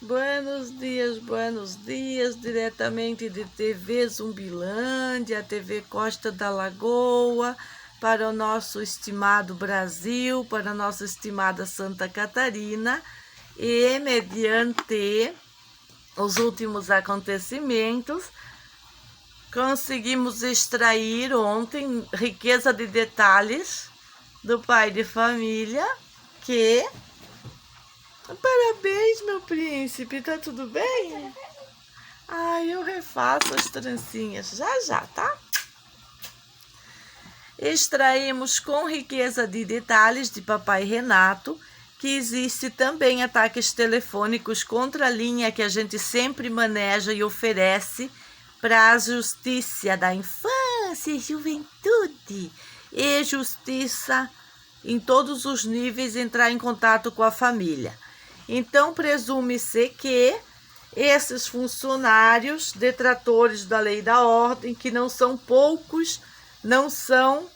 buenos dias, diretamente de TV Zumbilândia, TV Costa da Lagoa, para o nosso estimado Brasil, para a nossa estimada Santa Catarina, e mediante os últimos acontecimentos, conseguimos extrair ontem riqueza de detalhes do pai de família, que... Parabéns, meu príncipe, tá tudo bem? Ai, eu refaço as trancinhas já, tá? Extraímos com riqueza de detalhes de papai Renato que existe também ataques telefônicos contra a linha que a gente sempre maneja e oferece para a justiça da infância e juventude e justiça em todos os níveis entrar em contato com a família. Então, presume-se que esses funcionários detratores da lei da ordem, que não são poucos, não são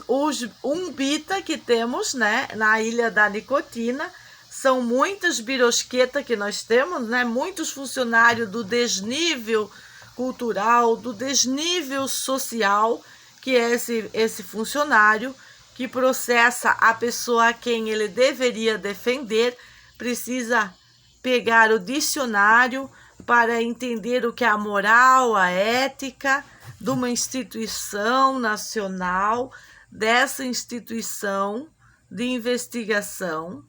os umbita que temos, né, na Ilha da Nicotina, são muitas birosquetas que nós temos, né, muitos funcionários do desnível cultural, do desnível social, que é esse funcionário que processa a pessoa a quem ele deveria defender, precisa pegar o dicionário para entender o que é a moral, a ética de uma instituição nacional, dessa instituição de investigação.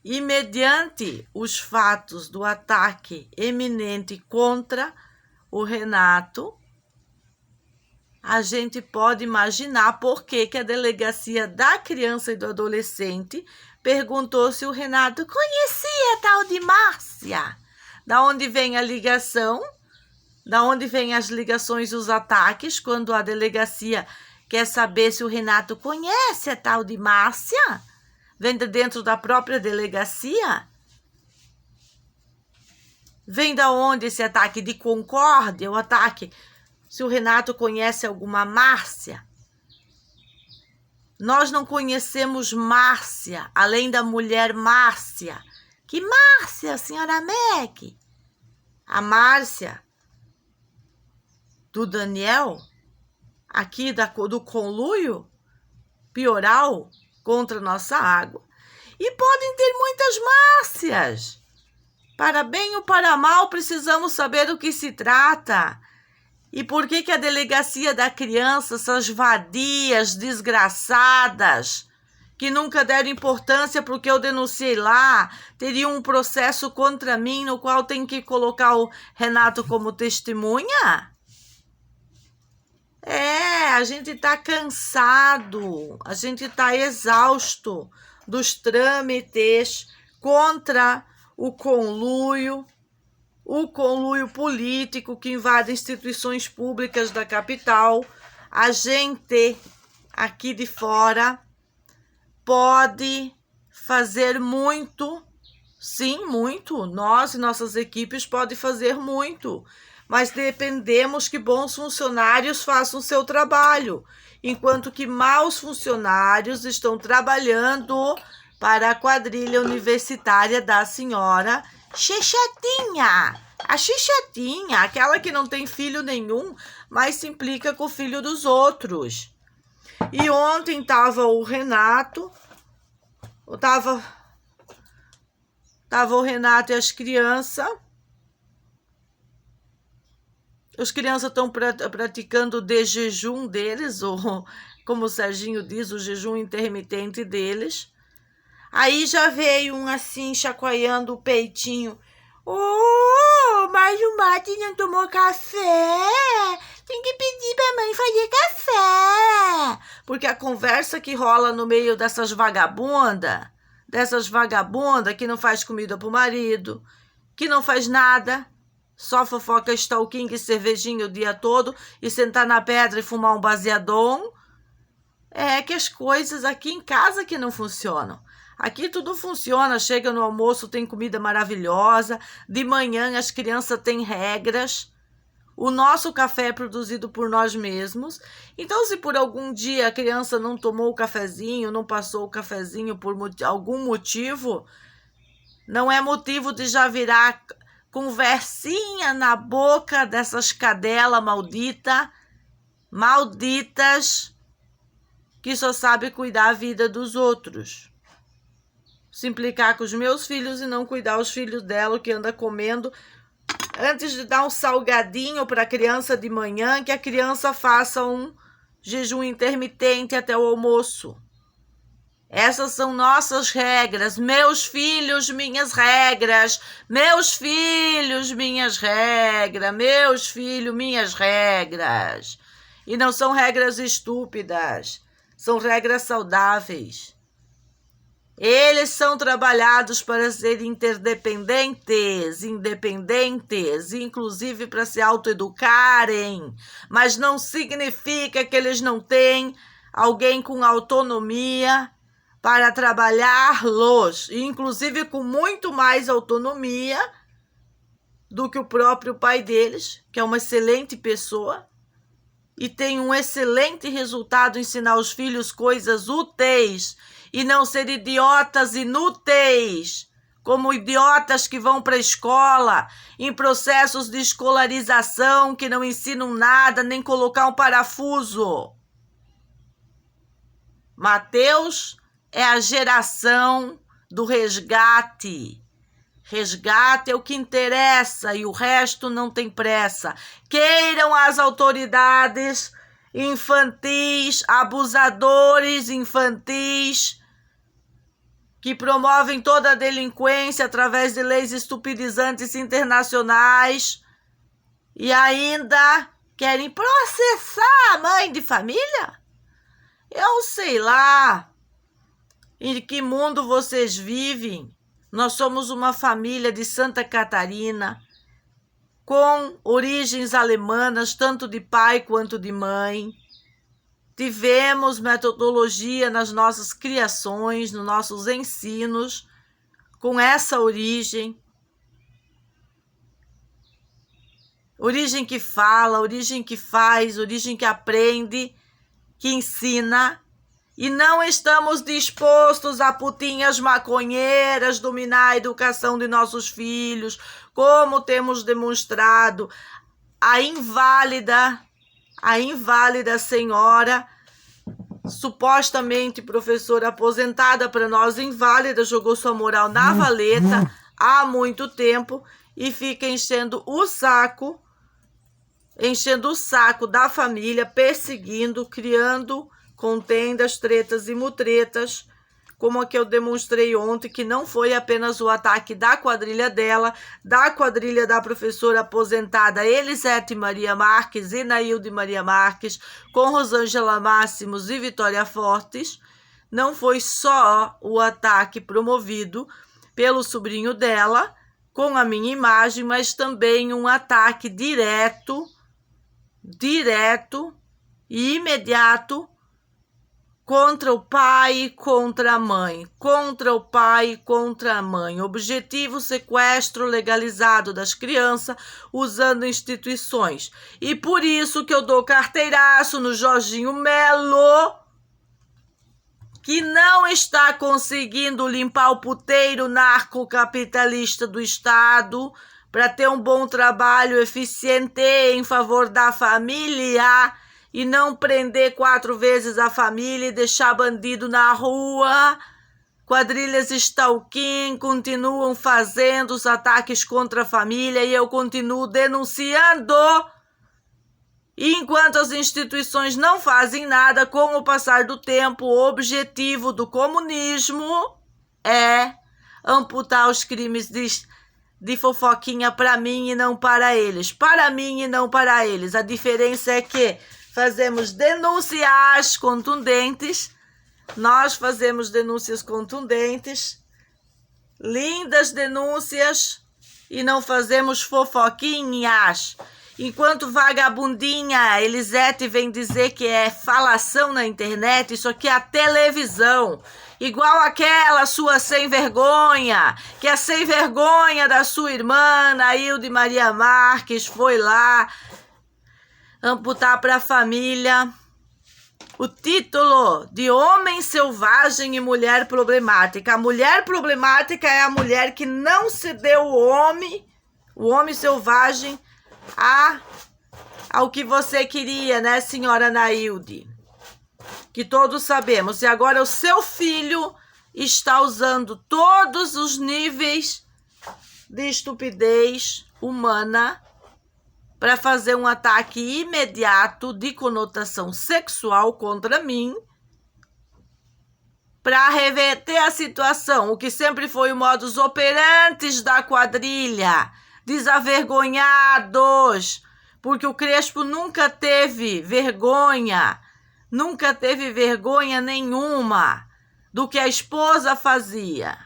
E mediante os fatos do ataque eminente contra o Renato, a gente pode imaginar por que a Delegacia da Criança e do Adolescente perguntou se o Renato conhecia a tal de Márcia. Da onde vem a ligação? Da onde vem as ligações dos ataques, quando a delegacia quer saber se o Renato conhece a tal de Márcia? Vem de dentro da própria delegacia? Vem da onde esse ataque de concórdia, o ataque... Se o Renato conhece alguma Márcia, nós não conhecemos Márcia, além da mulher Márcia. Que Márcia, senhora Meg? A Márcia do Daniel, aqui do conluio pioral contra nossa água. E podem ter muitas Márcias. Para bem ou para mal, precisamos saber do que se trata. E por que a Delegacia da Criança, essas vadias desgraçadas, que nunca deram importância para o que eu denunciei lá, teriam um processo contra mim no qual tem que colocar o Renato como testemunha? A gente está cansado, a gente está exausto dos trâmites contra o conluio político que invade instituições públicas da capital. A gente aqui de fora pode fazer muito, sim, muito. Nós e nossas equipes podem fazer muito, mas dependemos que bons funcionários façam o seu trabalho, enquanto que maus funcionários estão trabalhando para a quadrilha universitária da senhora Xixatinha, a Xixatinha, aquela que não tem filho nenhum, mas se implica com o filho dos outros. E ontem estava o Renato, tava o Renato e as crianças. Os crianças estão praticando o de jejum deles, ou como o Serginho diz, o jejum intermitente deles. Aí já veio um assim, chacoalhando o peitinho. Mas o Mate não tomou café. Tem que pedir pra mãe fazer café. Porque a conversa que rola no meio dessas vagabundas que não faz comida pro marido, que não faz nada, só fofoca, stalking e cervejinha o dia todo e sentar na pedra e fumar um baseadão. É que as coisas aqui em casa que não funcionam. Aqui tudo funciona, chega no almoço, tem comida maravilhosa, de manhã as crianças têm regras, o nosso café é produzido por nós mesmos, então se por algum dia a criança não tomou o cafezinho, não passou o cafezinho por algum motivo, Não é motivo de já virar conversinha na boca dessas cadelas malditas, que só sabe cuidar a vida dos outros. Se implicar com os meus filhos e não cuidar os filhos dela, que anda comendo. Antes de dar um salgadinho para a criança de manhã, que a criança faça um jejum intermitente até o almoço. Essas são nossas regras. Meus filhos, minhas regras. Meus filhos, minhas regras. Meus filhos, minhas regras. E não são regras estúpidas. São regras saudáveis. Eles são trabalhados para serem interdependentes, independentes, inclusive para se autoeducarem. Mas não significa que eles não têm alguém com autonomia para trabalhá-los, inclusive com muito mais autonomia do que o próprio pai deles, que é uma excelente pessoa e tem um excelente resultado em ensinar os filhos coisas úteis e não ser idiotas inúteis, como idiotas que vão para a escola, em processos de escolarização que não ensinam nada, nem colocar um parafuso. Mateus é a geração do resgate. Resgate é o que interessa e o resto não tem pressa. Queiram as autoridades infantis, abusadores infantis, que promovem toda a delinquência através de leis estupidizantes internacionais e ainda querem processar a mãe de família? Eu sei lá em que mundo vocês vivem. Nós somos uma família de Santa Catarina, com origens alemãs, tanto de pai quanto de mãe. Tivemos metodologia nas nossas criações, nos nossos ensinos, com essa origem. Origem que fala, origem que faz, origem que aprende, que ensina. E não estamos dispostos a putinhas maconheiras dominar a educação de nossos filhos, como temos demonstrado. A inválida senhora, supostamente professora aposentada para nós, inválida, jogou sua moral na valeta há muito tempo e fica enchendo o saco da família, perseguindo, criando contendas, tretas e mutretas, como a que eu demonstrei ontem, que não foi apenas o ataque da quadrilha dela, da quadrilha da professora aposentada Elisete Maria Marques e Nailde Maria Marques, com Rosângela Máximos e Vitória Fortes. Não foi só o ataque promovido pelo sobrinho dela, com a minha imagem, mas também um ataque direto e imediato contra o pai e contra a mãe, contra o pai e contra a mãe. Objetivo: sequestro legalizado das crianças usando instituições. E por isso que eu dou carteiraço no Jorginho Melo, que não está conseguindo limpar o puteiro narcocapitalista do Estado para ter um bom trabalho eficiente em favor da família e não prender 4 vezes a família e deixar bandido na rua. Quadrilhas stalking continuam fazendo os ataques contra a família e eu continuo denunciando. E enquanto as instituições não fazem nada, com o passar do tempo, o objetivo do comunismo é amputar os crimes de fofoquinha para mim e não para eles. Para mim e não para eles. A diferença é que fazemos denúncias contundentes, nós fazemos denúncias contundentes, lindas denúncias, e não fazemos fofoquinhas. Enquanto vagabundinha Elisete vem dizer que é falação na internet, isso aqui é a televisão. Igual aquela sua sem vergonha, que a sem vergonha da sua irmã, Nailde Maria Marques, foi lá amputar para a família o título de Homem Selvagem e Mulher Problemática. A mulher problemática é a mulher que não se deu o homem selvagem, ao que você queria, né, senhora Nailde? Que todos sabemos. E agora o seu filho está usando todos os níveis de estupidez humana para fazer um ataque imediato de conotação sexual contra mim, para reverter a situação, o que sempre foi o modus operandi da quadrilha, desavergonhados, porque o Crespo nunca teve vergonha nenhuma do que a esposa fazia,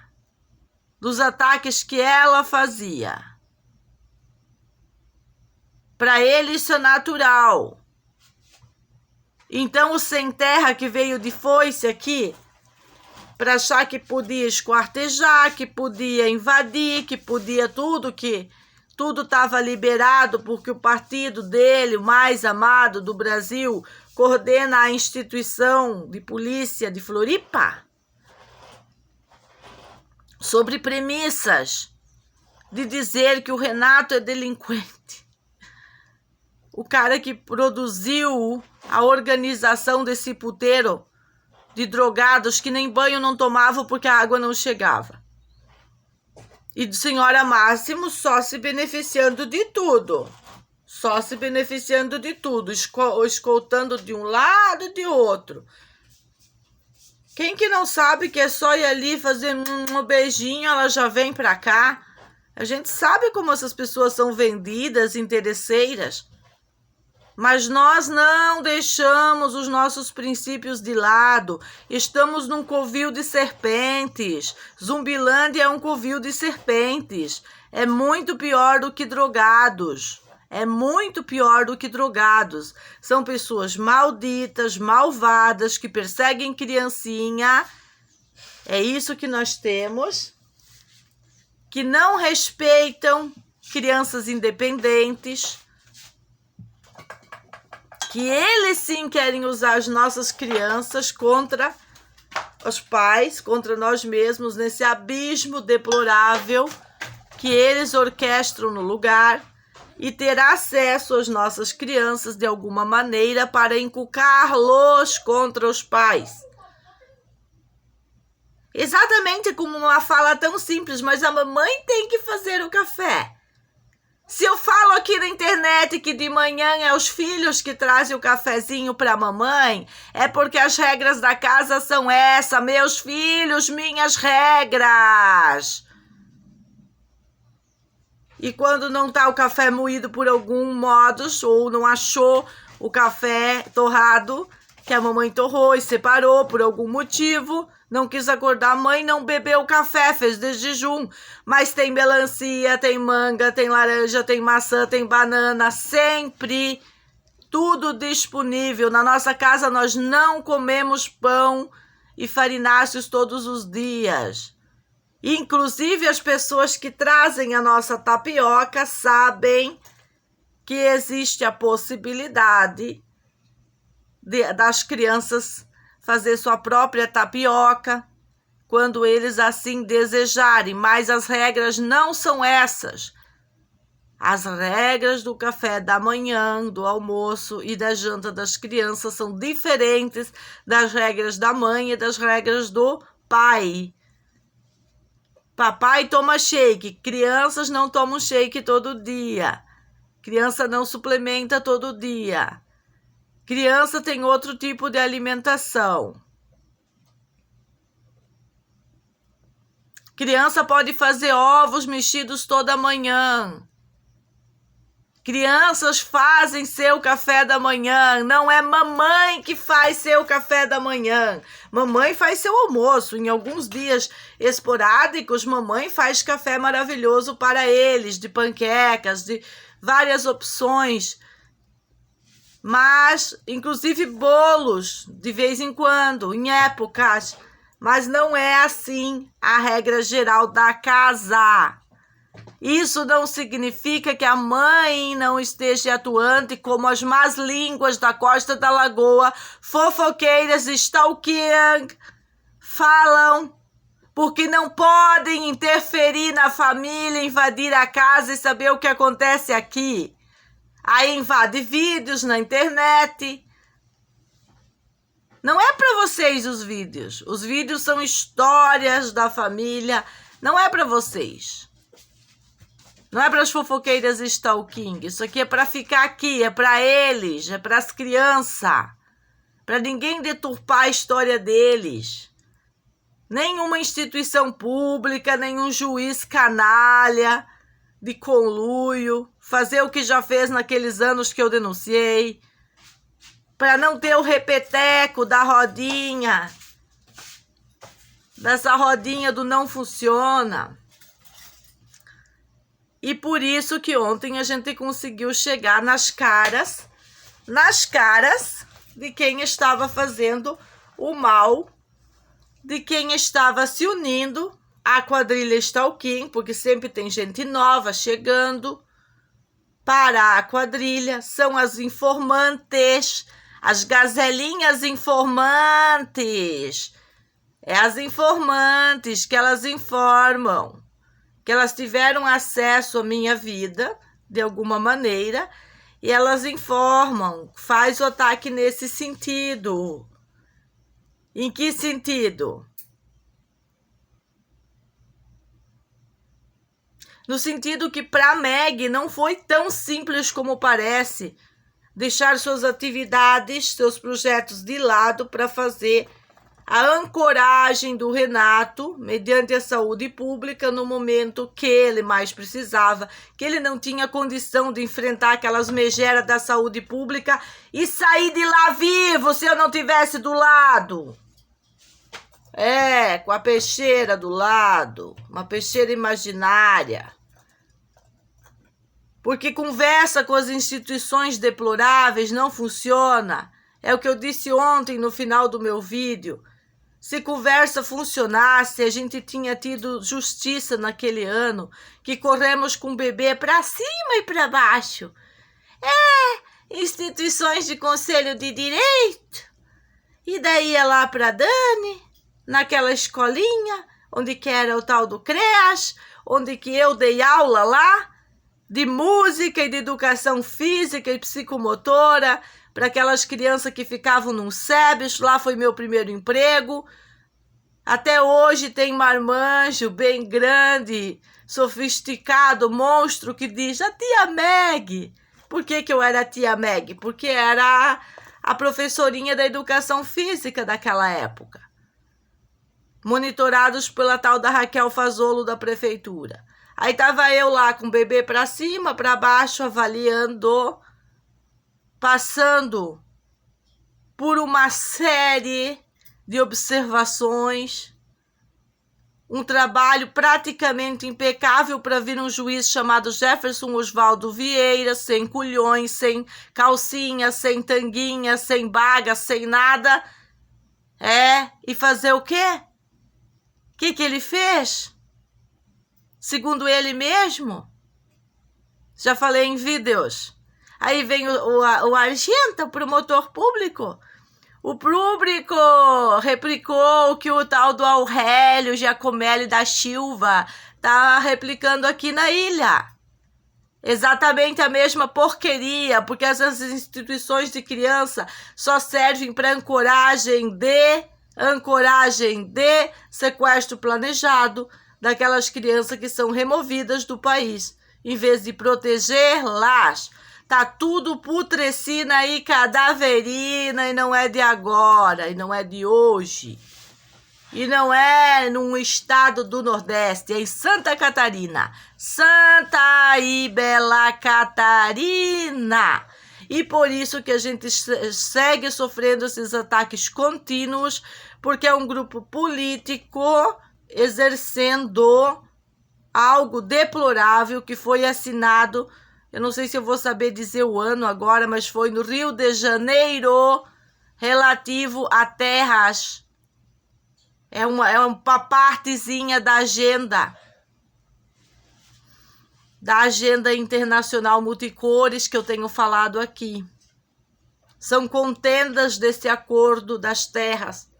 dos ataques que ela fazia. Para ele isso é natural. Então o sem terra que veio de foice aqui, para achar que podia esquartejar, que podia invadir, que podia tudo estava liberado porque o partido dele, o mais amado do Brasil, coordena a instituição de polícia de Floripa, sobre premissas de dizer que o Renato é delinquente. O cara que produziu a organização desse puteiro de drogados que nem banho não tomavam porque a água não chegava. E do senhora Máximo só se beneficiando de tudo. Escoltando de um lado e de outro. Quem que não sabe que é só ir ali fazer um beijinho, ela já vem pra cá? A gente sabe como essas pessoas são vendidas, interesseiras. Mas nós não deixamos os nossos princípios de lado. Estamos num covil de serpentes. Zumbilândia é um covil de serpentes. É muito pior do que drogados. São pessoas malditas, malvadas, que perseguem criancinha. É isso que nós temos. Que não respeitam crianças independentes. Que eles sim querem usar as nossas crianças contra os pais, contra nós mesmos, nesse abismo deplorável que eles orquestram no lugar, e ter acesso às nossas crianças de alguma maneira para inculcá-los contra os pais. Exatamente como uma fala tão simples, mas a mamãe tem que fazer o café. Se eu falo aqui na internet que de manhã é os filhos que trazem o cafezinho para a mamãe, é porque as regras da casa são essa, meus filhos, minhas regras. E quando não está o café moído por algum modo, ou não achou o café torrado, que a mamãe torrou e separou por algum motivo, não quis acordar a mãe, não bebeu café, fez de jejum. Mas tem melancia, tem manga, tem laranja, tem maçã, tem banana, sempre tudo disponível. Na nossa casa nós não comemos pão e farináceos todos os dias. Inclusive as pessoas que trazem a nossa tapioca sabem que existe a possibilidade das crianças fazer sua própria tapioca quando eles assim desejarem, mas as regras não são essas. As regras do café da manhã, do almoço e da janta das crianças são diferentes das regras da mãe e das regras do pai. Papai toma shake, crianças não tomam shake todo dia. Criança não suplementa todo dia. Criança tem outro tipo de alimentação. Criança pode fazer ovos mexidos toda manhã. Crianças fazem seu café da manhã. Não é mamãe que faz seu café da manhã. Mamãe faz seu almoço. Em alguns dias esporádicos, mamãe faz café maravilhoso para eles, de panquecas, de várias opções. Mas, inclusive bolos, de vez em quando, em épocas. Mas não é assim a regra geral da casa. Isso não significa que a mãe não esteja atuante como as más línguas da Costa da Lagoa, fofoqueiras e stalking falam, porque não podem interferir na família, invadir a casa e saber o que acontece aqui. Aí invade vídeos na internet. Não é para vocês os vídeos. Os vídeos são histórias da família. Não é para vocês. Não é para as fofoqueiras e stalking. Isso aqui é para ficar aqui, é para eles, é para as crianças. Para ninguém deturpar a história deles. Nenhuma instituição pública, nenhum juiz canalha de conluio, fazer o que já fez naqueles anos que eu denunciei, para não ter o repeteco da rodinha, dessa rodinha do não funciona. E por isso que ontem a gente conseguiu chegar nas caras de quem estava fazendo o mal, de quem estava se unindo à quadrilha Stalking, porque sempre tem gente nova chegando para a quadrilha, são as informantes, as gazelinhas informantes. É as informantes que elas informam, que elas tiveram acesso à minha vida, de alguma maneira, e elas informam, faz o ataque nesse sentido. Em que sentido? No sentido que para a Meg não foi tão simples como parece deixar suas atividades, seus projetos de lado para fazer a ancoragem do Renato mediante a saúde pública no momento que ele mais precisava, que ele não tinha condição de enfrentar aquelas megeras da saúde pública e sair de lá vivo se eu não tivesse do lado. Com a peixeira do lado, uma peixeira imaginária. Porque conversa com as instituições deploráveis não funciona. É o que eu disse ontem no final do meu vídeo. Se conversa funcionasse, a gente tinha tido justiça naquele ano, que corremos com o bebê para cima e para baixo. Instituições de conselho de direito. E daí ia lá para Dani, naquela escolinha, onde que era o tal do CREAS, onde que eu dei aula lá, de música e de educação física e psicomotora, para aquelas crianças que ficavam num SEBS, lá foi meu primeiro emprego. Até hoje tem marmanjo bem grande, sofisticado, monstro, que diz, a tia Meg. Por que eu era a tia Meg? Porque era a professorinha da educação física daquela época. Monitorados pela tal da Raquel Fazolo da prefeitura. Aí tava eu lá com o bebê para cima, para baixo, avaliando, passando por uma série de observações, um trabalho praticamente impecável para vir um juiz chamado Jefferson Osvaldo Vieira, sem culhões, sem calcinha, sem tanguinha, sem baga, sem nada. E fazer o quê? O que ele fez? Segundo ele mesmo, já falei em vídeos. Aí vem o Argenta, o promotor público. O público replicou o que o tal do Aurélio Giacomelli da Silva tá replicando aqui na ilha. Exatamente a mesma porqueria, porque essas instituições de criança só servem para ancoragem de sequestro planejado daquelas crianças que são removidas do país, em vez de protegê-las. Tá tudo putrescina e cadaverina, e não é de agora, e não é de hoje. E não é num estado do Nordeste, é em Santa Catarina. Santa e Bela Catarina. E por isso que a gente segue sofrendo esses ataques contínuos, porque é um grupo político exercendo algo deplorável que foi assinado, eu não sei se eu vou saber dizer o ano agora, mas foi no Rio de Janeiro, relativo a terras. É uma partezinha da agenda. da agenda internacional multicores que eu tenho falado aqui. São contendas desse acordo das terras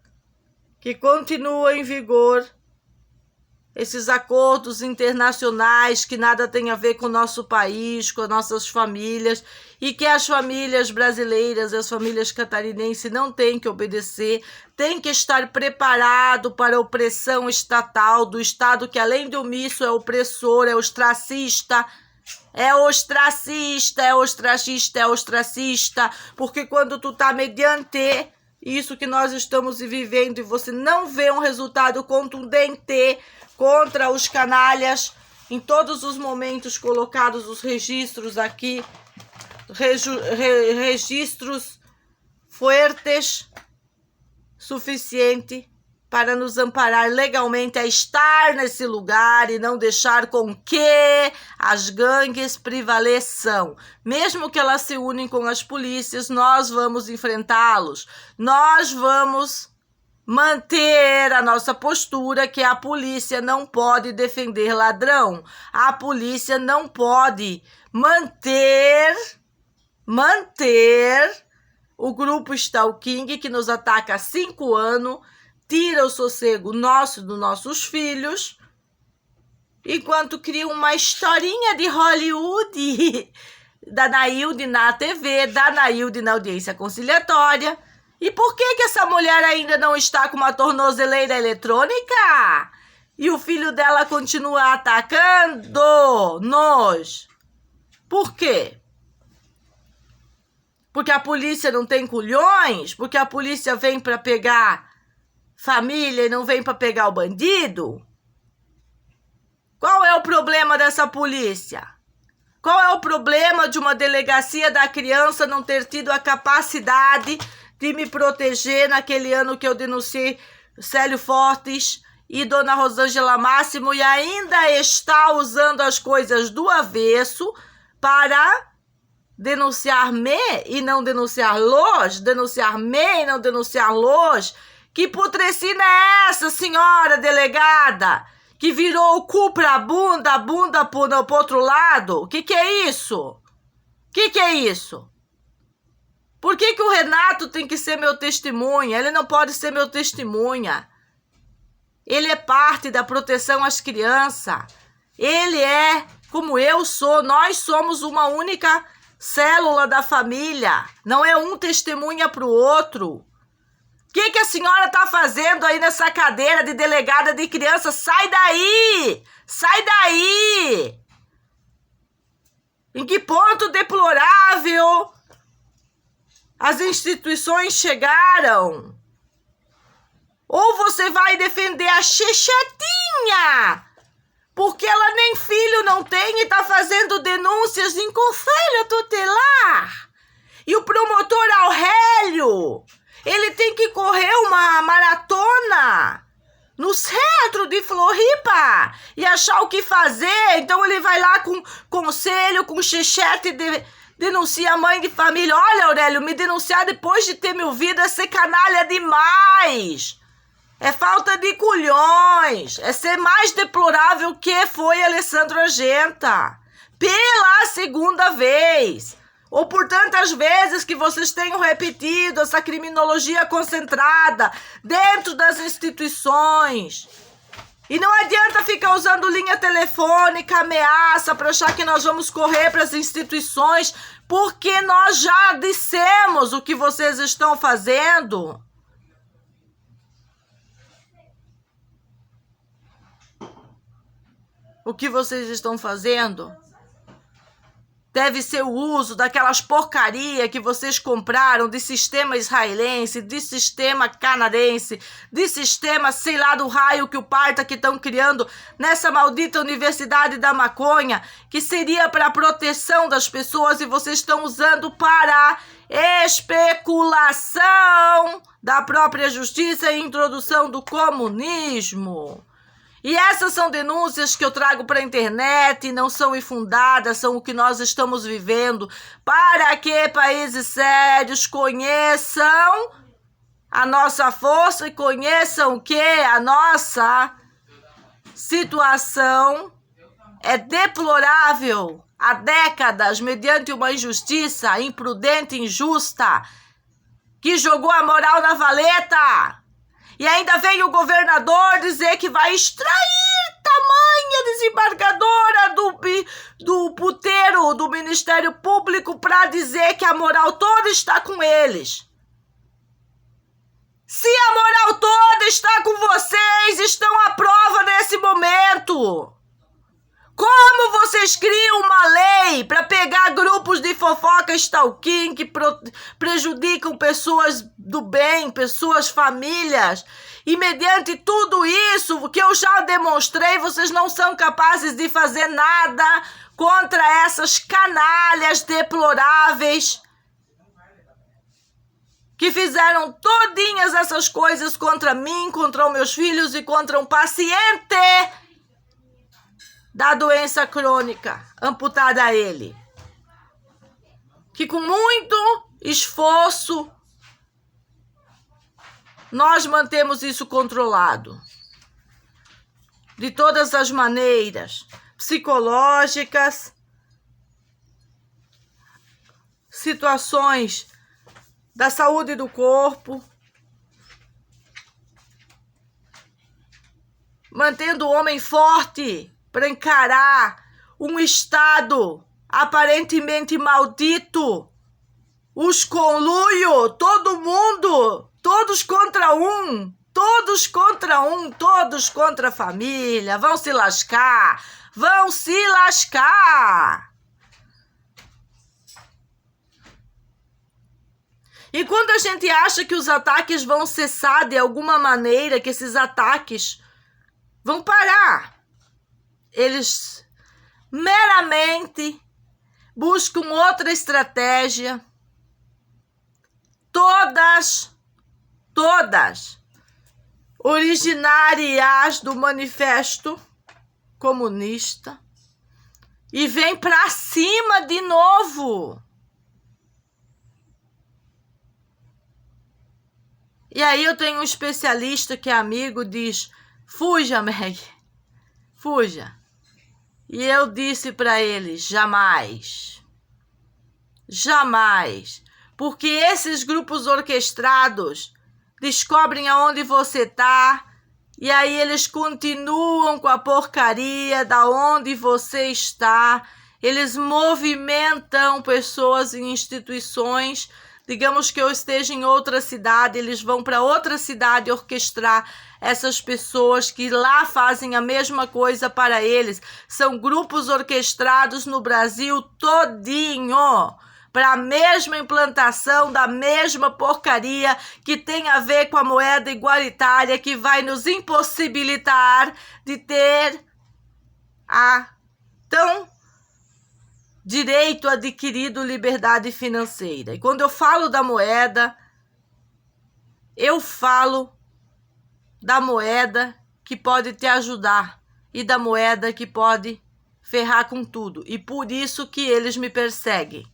que continua em vigor. Esses acordos internacionais que nada tem a ver com o nosso país, com as nossas famílias, e que as famílias brasileiras, as famílias catarinenses não têm que obedecer, têm que estar preparado para a opressão estatal do Estado, que além de omisso é opressor, é ostracista, porque quando tu tá mediante isso que nós estamos vivendo e você não vê um resultado contundente contra os canalhas, em todos os momentos colocados os registros aqui, registros fortes, suficiente para nos amparar legalmente a estar nesse lugar e não deixar com que as gangues prevaleçam. Mesmo que elas se unem com as polícias, nós vamos enfrentá-los. Nós vamos manter a nossa postura que a polícia não pode defender ladrão. A polícia não pode manter o grupo Stalking que nos ataca há 5 anos, tira o sossego nosso dos nossos filhos, enquanto cria uma historinha de Hollywood da Nailde na TV, da Nailde na audiência conciliatória. E por que essa mulher ainda não está com uma tornozeleira eletrônica? E o filho dela continua atacando-nos. Por quê? Porque a polícia não tem culhões? Porque a polícia vem para pegar família e não vem para pegar o bandido? Qual é o problema dessa polícia? Qual é o problema de uma delegacia da criança não ter tido a capacidade de me proteger naquele ano que eu denunciei Célio Fortes e Dona Rosângela Máximo e ainda está usando as coisas do avesso para denunciar-me e não denunciar-los, denunciar-me e não denunciar-los? Que putrecina é essa, senhora delegada? Que virou o cu pra bunda, a bunda pro outro lado? Que é isso? Que é isso? Por que o Renato tem que ser meu testemunha? Ele não pode ser meu testemunha. Ele é parte da proteção às crianças. Ele é como eu sou. Nós somos uma única célula da família. Não é um testemunha pro outro. O que a senhora tá fazendo aí nessa cadeira de delegada de criança? Sai daí! Sai daí! Em que ponto deplorável as instituições chegaram? Ou você vai defender a Chechetinha, porque ela nem filho não tem e tá fazendo denúncias em conselho tutelar. E o promotor Aurélio, ele tem que correr uma maratona no centro de Floripa e achar o que fazer. Então ele vai lá com conselho, com chechete, denuncia a mãe de família. Olha, Aurélio, me denunciar depois de ter me ouvido é ser canalha demais. É falta de culhões. É ser mais deplorável que foi Alessandro Argenta. Pela segunda vez. Ou por tantas vezes que vocês tenham repetido essa criminologia concentrada dentro das instituições. E não adianta ficar usando linha telefônica, ameaça, para achar que nós vamos correr para as instituições, porque nós já dissemos o que vocês estão fazendo. O que vocês estão fazendo deve ser o uso daquelas porcaria que vocês compraram de sistema israelense, de sistema canadense, de sistema sei lá do raio que o parta que estão criando nessa maldita universidade da maconha, que seria para a proteção das pessoas e vocês estão usando para especulação da própria justiça e introdução do comunismo. E essas são denúncias que eu trago para a internet e não são infundadas, são o que nós estamos vivendo, para que países sérios conheçam a nossa força e conheçam que a nossa situação É deplorável há décadas, mediante uma injustiça imprudente e injusta, que jogou a moral na valeta. E ainda veio o governador dizer que vai extrair tamanha desembargadora do puteiro do Ministério Público para dizer que a moral toda está com eles. Se a moral toda está com vocês, estão à prova nesse momento. Como vocês criam uma lei para pegar grupos de fofoca stalking que prejudicam pessoas do bem, pessoas, famílias, e mediante tudo isso que eu já demonstrei, vocês não são capazes de fazer nada contra essas canalhas deploráveis que fizeram todinhas essas coisas contra mim, contra os meus filhos e contra um paciente da doença crônica amputada a ele, que com muito esforço nós mantemos isso controlado, de todas as maneiras, psicológicas, situações da saúde do corpo, mantendo o homem forte para encarar um estado aparentemente maldito, os conluio, todo mundo, todos contra um, todos contra a família, vão se lascar, E quando a gente acha que os ataques vão cessar de alguma maneira, que esses ataques vão parar, eles meramente buscam outra estratégia, todas originárias do Manifesto Comunista, e vem para cima de novo. E aí eu tenho um especialista que é amigo, diz: fuja, Meg, fuja. E eu disse para ele: jamais, porque esses grupos orquestrados descobrem aonde você tá, e aí eles continuam com a porcaria da onde você está, eles movimentam pessoas em instituições. Digamos que eu esteja em outra cidade, eles vão para outra cidade orquestrar essas pessoas que lá fazem a mesma coisa para eles. São grupos orquestrados no Brasil todinho para a mesma implantação da mesma porcaria que tem a ver com a moeda igualitária, que vai nos impossibilitar de ter a tão direito adquirido liberdade financeira. E quando eu falo da moeda, eu falo da moeda que pode te ajudar e da moeda que pode ferrar com tudo. E por isso que eles me perseguem,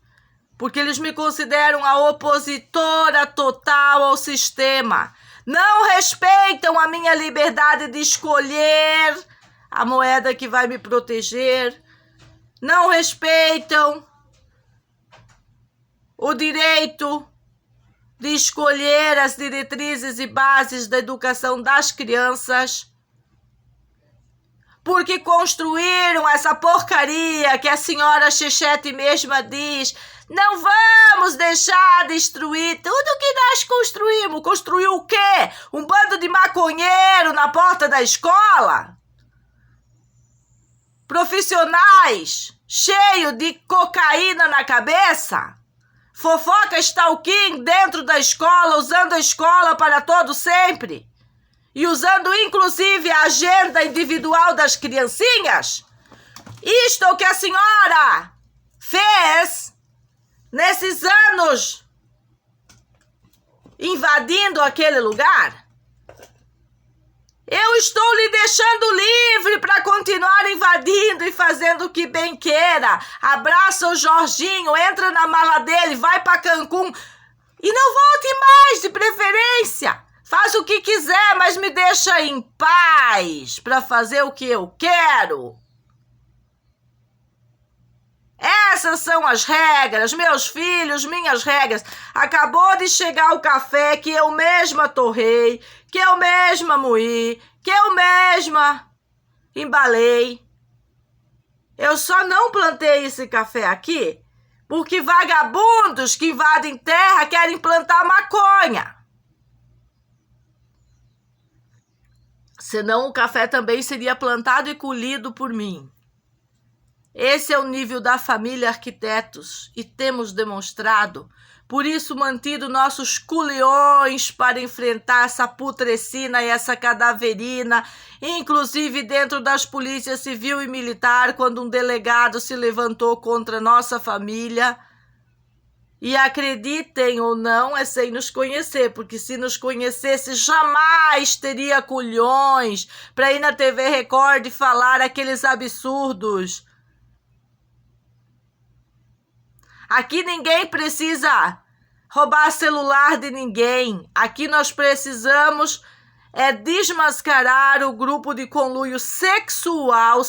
porque eles me consideram a opositora total ao sistema. Não respeitam a minha liberdade de escolher a moeda que vai me proteger. Não respeitam o direito de escolher as diretrizes e bases da educação das crianças, porque construíram essa porcaria que a senhora Chechete mesma diz: não vamos deixar destruir tudo que nós construímos. Construiu o quê? Um bando de maconheiro na porta da escola? Profissionais cheios de cocaína na cabeça? Fofoca stalking dentro da escola, usando a escola para todo sempre? E usando inclusive a agenda individual das criancinhas? Isto é o que a senhora fez nesses anos invadindo aquele lugar? Eu estou lhe deixando livre para continuar invadindo e fazendo o que bem queira. Abraça o Jorginho, entra na mala dele, vai para Cancún e não volte mais, de preferência. Faz o que quiser, mas me deixa em paz para fazer o que eu quero. Essas são as regras, meus filhos, minhas regras. Acabou de chegar o café que eu mesma torrei, que eu mesma moí, que eu mesma embalei. Eu só não plantei esse café aqui porque vagabundos que invadem terra querem plantar maconha. Senão o café também seria plantado e colhido por mim. Esse é o nível da família Arquitetos e temos demonstrado, por isso mantido nossos culhões para enfrentar essa putrescina e essa cadaverina, inclusive dentro das polícias civil e militar, quando um delegado se levantou contra nossa família. E acreditem ou não, é sem nos conhecer, porque se nos conhecesse, jamais teria culhões para ir na TV Record e falar aqueles absurdos. Aqui ninguém precisa roubar celular de ninguém. Aqui nós precisamos desmascarar o grupo de conluio sexual,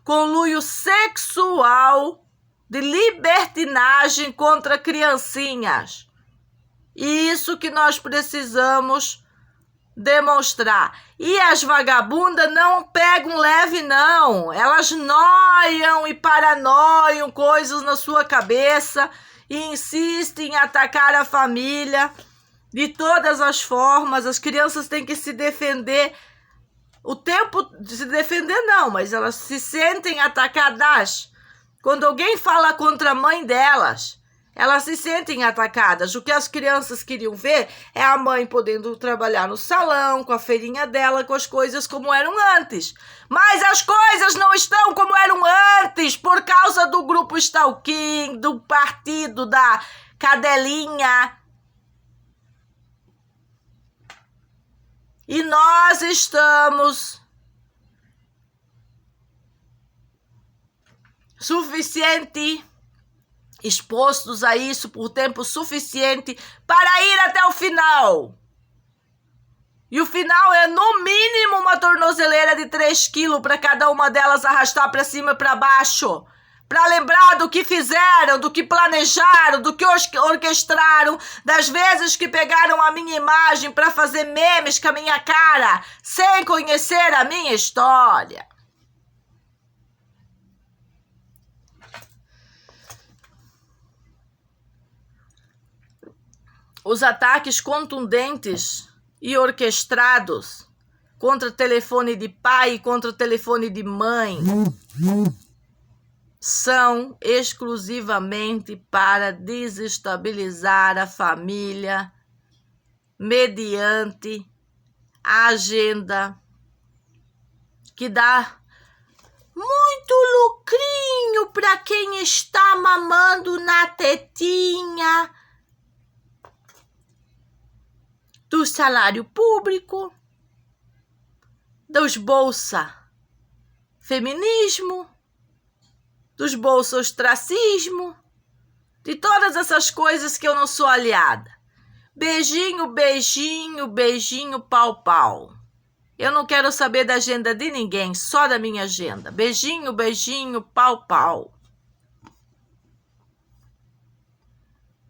conluio sexual de libertinagem contra criancinhas. E isso que nós precisamos demonstrar. E as vagabundas não pegam leve, não. Elas noiam e paranoiam coisas na sua cabeça e insistem em atacar a família de todas as formas. As crianças têm que se defender. O tempo de se defender não, mas elas se sentem atacadas. Quando alguém fala contra a mãe delas, elas se sentem atacadas. O que as crianças queriam ver é a mãe podendo trabalhar no salão, com a feirinha dela, com as coisas como eram antes. Mas as coisas não estão como eram antes por causa do grupo Stalking, do partido da cadelinha. E nós estamos expostos a isso por tempo suficiente para ir até o final. E o final é no mínimo uma tornozeleira de 3 quilos para cada uma delas arrastar para cima e para baixo. Para lembrar do que fizeram, do que planejaram, do que orquestraram, das vezes que pegaram a minha imagem para fazer memes com a minha cara, sem conhecer a minha história. Os ataques contundentes e orquestrados contra telefone de pai e contra telefone de mãe são exclusivamente para desestabilizar a família mediante a agenda que dá muito lucrinho para quem está mamando na tetinha do salário público, dos bolsa feminismo, dos bolsa ostracismo, de todas essas coisas que eu não sou aliada. Beijinho, beijinho, beijinho, pau, pau. Eu não quero saber da agenda de ninguém, só da minha agenda. Beijinho, beijinho, pau, pau.